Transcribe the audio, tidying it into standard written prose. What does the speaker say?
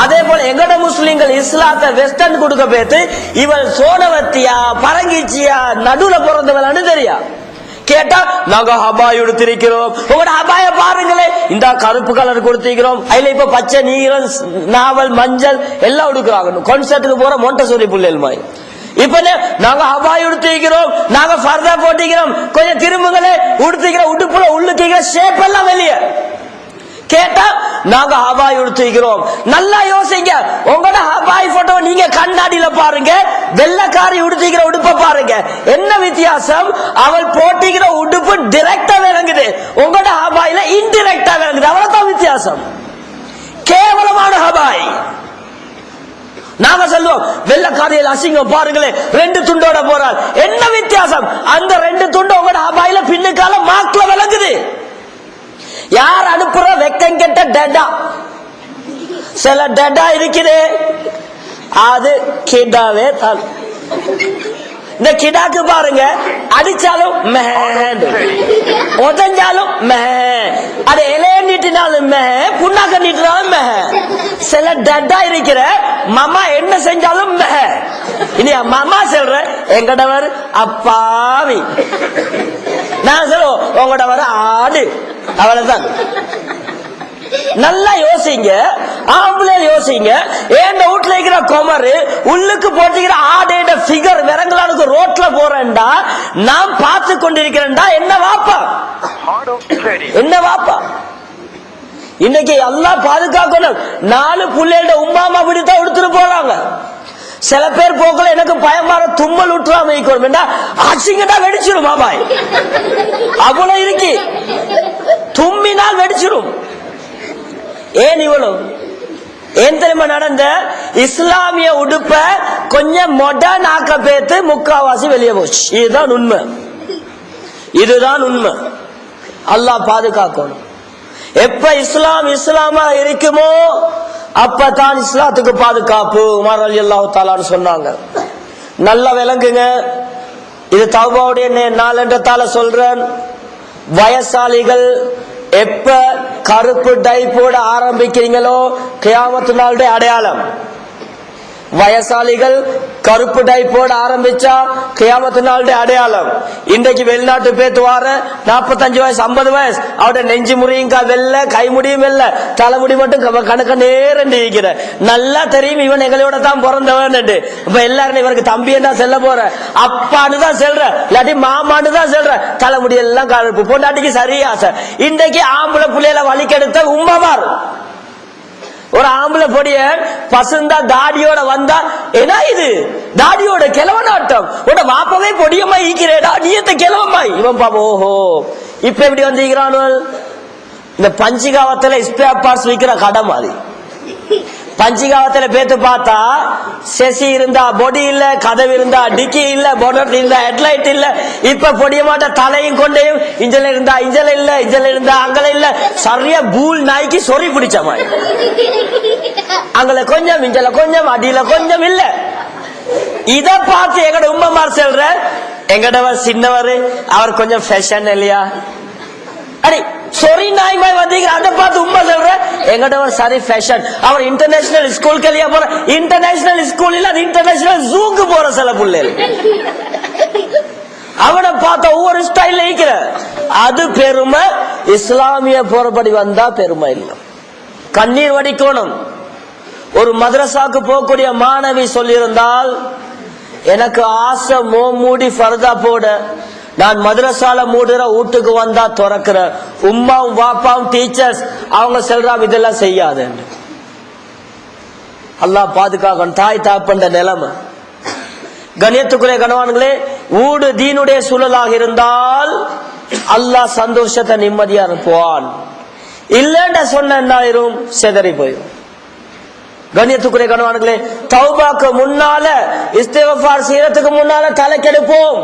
அதே போல எங்கட முஸ்லிம்கள் இஸ்லாத்தை வெஸ்டர்ன் கொடுக்க பேத்து இவள் சோனவத்தியா பரங்கிச்சியா நடுவுல பிறந்தவளான்னு தெரியா கேட்டா நாங்க ஹபாய் எடுத்திருக்கிறோம். உங்களோட ஹபாய பாருங்களே, இந்த கருப்பு கலர் கொடுத்திருக்கிறோம், அதுல இப்ப பச்சை நீரம் நாவல் மஞ்சள் எல்லாம் எடுக்கிறாங்க. கான்சர்ட்டுக்கு போற மொண்டசோரி புள்ளல் மாதிரி இப்ப நாங்க ஹபாய் உடுத்திக்கிறோம், நாங்க ஃபர்தா போட்டிக்கிறோம், கொஞ்சம் திரும்புங்களே உடுத்திக்கிற உடுப்புல உள்ளுக்கிற ஷேப் எல்லாம் வெளியே கேட்டா நாங்க ஹபாய் உடுத்திக்கிறோம். நல்லா யோசிங்க, உங்களோட ஹபாய் போட்டோ நீங்க கண்ணாடியில பாருங்க, வெள்ளக்காரி உடுத்திக்கிற உடுப்ப பாருங்க, என்ன வித்தியாசம்? அவள் போட்டிக்கிற உடுப்பு டைரக்டா விளங்குது, உங்களோட ஹபாயில இன்டைரக்டா விளங்குது, அவ்வளவுதான் வித்தியாசம். கேவலமான ஹபாய். நாம சொல்லுவோம் வெள்ளக்காரியில் அசிங்கம் பாருங்களேன், 2 துண்டோட போறாள், என்ன வித்தியாசம்? அந்த 2 துண்டு உங்களோட ஹபாயில பின்னுக்கால மாக்ல விளங்குது. யார் அனுப்புற வெக்கம் கெட்ட டெடா? சில டெடா இருக்குது, அது கிடாவே தான். இந்த கிடாக்கு பாருங்க, அடிச்சாலும் மெஹேன், உதஞ்சாலும் மெஹேன், அது இலைய நீட்டினாலும் மெஹேன், புண்ணாக்க நீட்டினாலும் மெஹேன். சில டெடா இருக்கிற மாமா என்ன செஞ்சாலும் மெஹேன். இனி மாமா சொல்ற எங்கடவர் அப்பாவி, நான் சொல்லுவோம் உங்களோட வர ஆடு, அவ்வளவுதான். நல்லா யோசிங்க, ஆம்பளை யோசிங்க. ஏன் வீட்டுல இருக்கிற குமரு உள்ளுக்கு போட்டுக்கிற ஆடேட ஃபிகர் விரங்கலானுக்கு ரோட்ல போறேன்டா நான் பார்த்து கொண்டிருக்கிறேன்டா, என்ன வாப்பா, என்ன வாப்பா? இன்னைக்கு எல்லாம் பாதுகாக்கணும். 4 புள்ளையோட உமாமா அப்படித்தான் எடுத்துட்டு போறாங்க. சில பேர் போக்கல எனக்கு பயமாற தும்மல் விட்டுறாம அசிங்கடா வெடிச்சிடும் மாமாய், அவ்வளவு இருக்கு, தும்மினால் வெடிச்சிடும். ஏன் இவ்வளவு? ஏன் தெரியுமா நடந்த? இஸ்லாமிய உடுப்ப கொஞ்சம் மொடர்ன் ஆக்க பேத்து முக்காவாசி வெளியே போச்சு. இதுதான் உண்மை, இதுதான் உண்மை. அல்லாஹ் பாதுகாக்கணும். எப்ப இஸ்லாமா இருக்குமோ அப்பதான் இஸ்லாத்துக்கு பாதுகாப்பு. உமர் ரலியல்லாஹு தஆலா சொன்னாங்க. நல்லா விளங்குங்க, இது தௌபாவுடைய நாளன்றதால சொல்றேன். வயசாளிகள் எப்ப கருப்பு டை போட ஆரம்பிக்கிறீங்களோ கியாமத்து நாளுடைய அடையாளம். வயசாளிகள் கருப்பு டை போட ஆரம்பிச்சா கியாமத்து நாளுடைய அடையாளம். இன்றைக்கு வெளிநாட்டு பேத்து வார 45 வயசு 50 வயசு அவட நெஞ்சு முறியும் வெல்ல, கை முடியும் வெல்ல, தலைமுடி மட்டும் கணக்க நேரம் இருக்கிற. நல்லா தெரியும் இவன் எங்களோட தான் பிறந்தவன். இப்ப எல்லாரும் இவருக்கு தம்பி என்ன செல்ல போற, அப்பான்னு தான் செல்ற, இல்லாட்டி மாமான்னு தான் செல்ற. தலைமுடி எல்லாம் கருப்பு, பொண்டாட்டிக்கு சரியா. இன்றைக்கு ஆம்பளை புள்ளையில வலிக்கெடுத்த உம்மமார். ஒரு ஆம்பளை பொடிய பசுந்தா தாடியோட வந்தா என்ன இது தாடியோட கிழவனாட்டம், உட வாப்பவே பொடியம்மா ஈக்கிறேடா, நீயத்த கிழவம்மாய். இவன் பாப்பா ஓஹோ இப்ப எப்படி வந்திருக்கிறான்? இந்த பஞ்சிகாவத்துல ஸ்பேர் பார்ட்ஸ் விற்கிற கடை மாதிரி. பஞ்சிகாவத்துல பேத்து பார்த்தா செசி இருந்தா பொடி இல்ல, கதவு இருந்தா டிக்கி இல்ல, பொனட் இல்ல, ஹெட்லைட் இல்ல. இப்ப பொடிய மாட்ட தலையும் கொண்டையும் இஞ்சல இருந்தா இஞ்சல இல்ல, இஞ்சல இருந்தா அங்கல இல்ல. சரியா பூல் நாய்க்கு சொறி பிடிச்ச மாதிரி, அங்கல கொஞ்சம் இஞ்சல கொஞ்சம் அடியில கொஞ்சம் இல்ல. இத பார்த்து எங்கட உம்மமார் சொல்ற எங்கடவர் சின்னவர் அவர் கொஞ்சம் ஃபேஷன் இல்லையா, அடி சொரி நாய்மாய் வந்தீங்க. அதை பார்த்து உண்மை சொல்ற எங்கடவர் சரி ஃபேஷன். அவர் இன்டர்நேஷனல் ஸ்கூல் கலியா போற, இன்டர்நேஷனல் ஸ்கூல் இல்ல, அது இன்டர்நேஷனல் ஜூக்கு போற சில பிள்ளைகள். அவனை பார்த்த ஒவ்வொரு ஸ்டைல் இருக்கிற அது பெருமை. இஸ்லாமிய போறபடி வந்தா பெருமை இல்லை, கண்ணீர் வடிக்கணும். ஒரு மதரசாக்கு போகக்கூடிய மாணவி சொல்லியிருந்தால் எனக்கு ஆசை மூடி ஃபர்தா போட, நான் மதரசால மூடுற வீட்டுக்கு வந்தா துறக்கிற உம்மாவும் வாப்பாவும் டீச்சர்ஸ் அவங்க சொல்றாங்க இதெல்லாம் செய்யாது. அல்லாஹ் பாதுகாக்கணும். தாய் தாப்பண்ட நிலைமை. கண்ணியத்துக்குரிய கணவான்களே, ஊடு தீனுடைய சூழலாக இருந்தால் அல்லாஹ் சந்தோஷத்தை நிம்மதியா அனுப்புவான். இல்லைன்ற சொன்ன என்ன ஆயிரும், செதறி போயிடும். கண்ணியத்துக்குரிய கணவான்களே, தௌபாக்கு முன்னால இஸ்திக்ஃபார் செய்யறதுக்கு முன்னால தலைக்கெடுப்போம்.